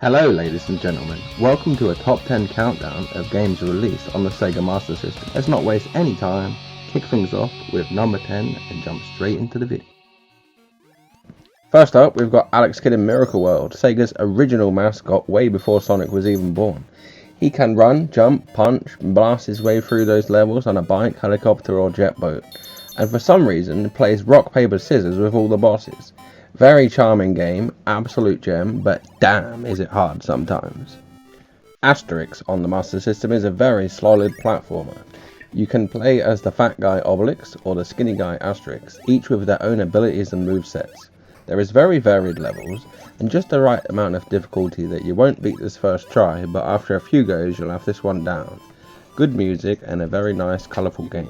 Hello ladies and gentlemen, welcome to a top 10 countdown of games released on the Sega Master System. Let's not waste any time, kick things off with number 10 and jump straight into the video. First up, we've got Alex Kidd in Miracle World, Sega's original mascot way before Sonic was even born. He can run, jump, punch, and blast his way through those levels on a bike, helicopter or jet boat. And for some reason, plays rock, paper, scissors with all the bosses. Very charming game, absolute gem, but damn is it hard sometimes. Asterix on the Master System is a very solid platformer. You can play as the fat guy Obelix or the skinny guy Asterix, each with their own abilities and movesets. There is very varied levels, and just the right amount of difficulty that you won't beat this first try, but after a few goes you'll have this one down. Good music and a very nice colourful game.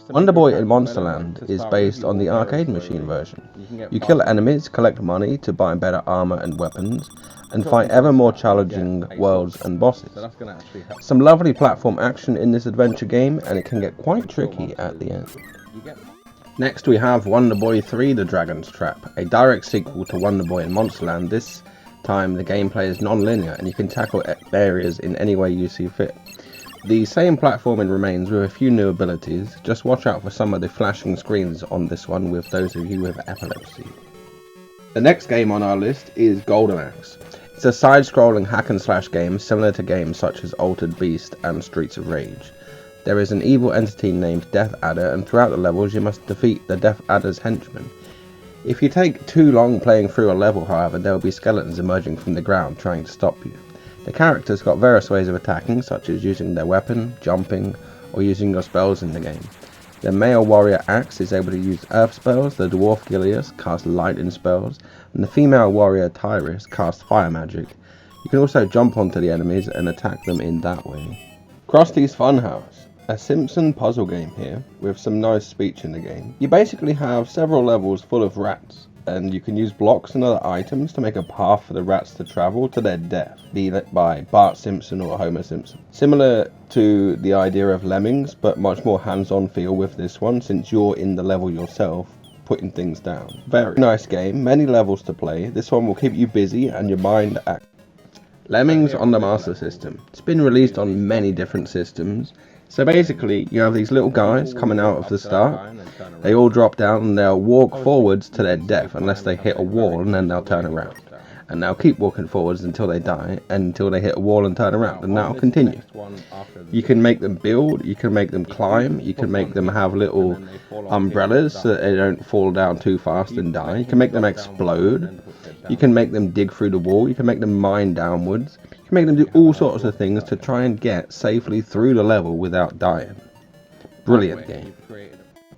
Wonder Boy in Monsterland is based on the arcade machine version. You kill enemies, collect money to buy better armour and weapons, and fight ever more challenging worlds and bosses. Some lovely platform action in this adventure game, and it can get quite tricky at the end. Next we have Wonder Boy 3 The Dragon's Trap, a direct sequel to Wonder Boy in Monsterland. This time the gameplay is non-linear and you can tackle areas in any way you see fit. The same platforming remains with a few new abilities, just watch out for some of the flashing screens on this one with those of you with epilepsy. The next game on our list is Golden Axe. It's a side-scrolling hack and slash game similar to games such as Altered Beast and Streets of Rage. There is an evil entity named Death Adder, and throughout the levels you must defeat the Death Adder's henchmen. If you take too long playing through a level, however, there will be skeletons emerging from the ground trying to stop you. The characters got various ways of attacking, such as using their weapon, jumping, or using your spells in the game. The male warrior Axe is able to use earth spells, the dwarf Gilius casts lightning spells, and the female warrior Tyrus casts fire magic. You can also jump onto the enemies and attack them in that way. Krusty's Funhouse, a Simpson puzzle game here, with some nice speech in the game. You basically have several levels full of rats, and you can use blocks and other items to make a path for the rats to travel to their death, be it by Bart Simpson or Homer Simpson. Similar to the idea of Lemmings, but much more hands-on feel with this one, since you're in the level yourself, putting things down. Very nice game, many levels to play. This one will keep you busy and your mind active. Lemmings on the Master System. It's been released on many different systems. So basically, you have these little guys coming out of the start. They all drop down and they'll walk forwards to their death unless they hit a wall, and then they'll turn around. And they'll keep walking forwards until they die, and until they hit a wall and turn around, and that'll continue. You can make them build, you can make them climb, you can make them have little umbrellas so that they don't fall down too fast and die. You can make them explode. You can make them dig through the wall, you can make them mine downwards. You can make them do all sorts of things to try and get safely through the level without dying. Brilliant game.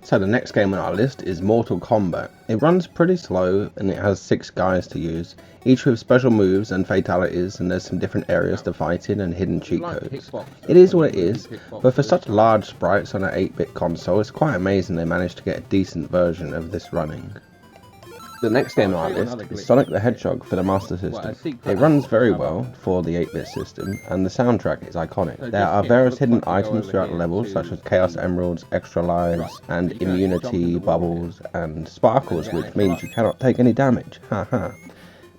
So the next game on our list is Mortal Kombat. It runs pretty slow and it has 6 guys to use, each with special moves and fatalities, and there's some different areas to fight in and hidden cheat codes. It is what it is, but for such large sprites on an 8-bit console, it's quite amazing they managed to get a decent version of this running. The next game on our list is Sonic the Hedgehog for the Master System. It runs very well for the 8-bit system, and the soundtrack is iconic. There are various hidden items throughout the levels, such as Chaos Emeralds, Extra Lives, and Immunity Bubbles, and Sparkles, which means you cannot take any damage. Haha.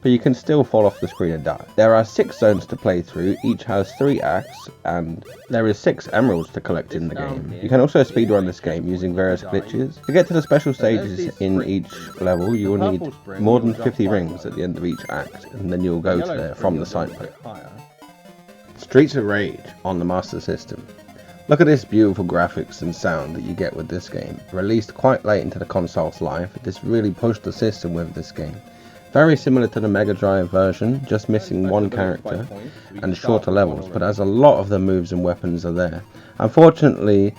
But you can still fall off the screen and die. There are 6 zones to play through, each has 3 acts, and there is 6 emeralds to collect in the game. You can also speedrun this game using various glitches. To get to the special stages in each level, you will need more than 50 rings at the end of each act, and then you'll go to there from the side plate. Streets of Rage on the Master System. Look at this beautiful graphics and sound that you get with this game. Released quite late into the console's life, this really pushed the system with this game. Very similar to the Mega Drive version, just missing one character and shorter levels, but as a lot of the moves and weapons are there. Unfortunately,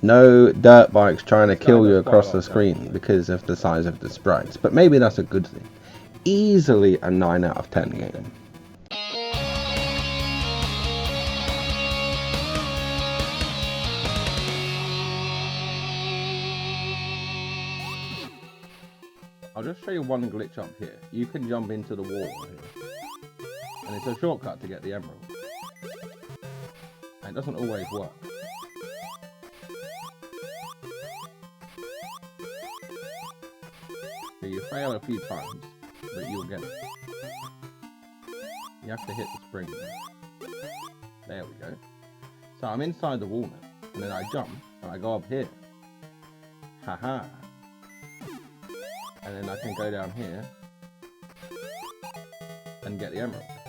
no dirt bikes trying to kill you across the screen because of the size of the sprites, but maybe that's a good thing. Easily a 9 out of 10 game. I'll just show you one glitch up here. You can jump into the wall here, and it's a shortcut to get the emerald. And it doesn't always work. So you fail a few times, but you'll get it. You have to hit the spring there. There we go. So I'm inside the wall now, and then I jump, and I go up here. Haha. And then I can go down here and get the emerald.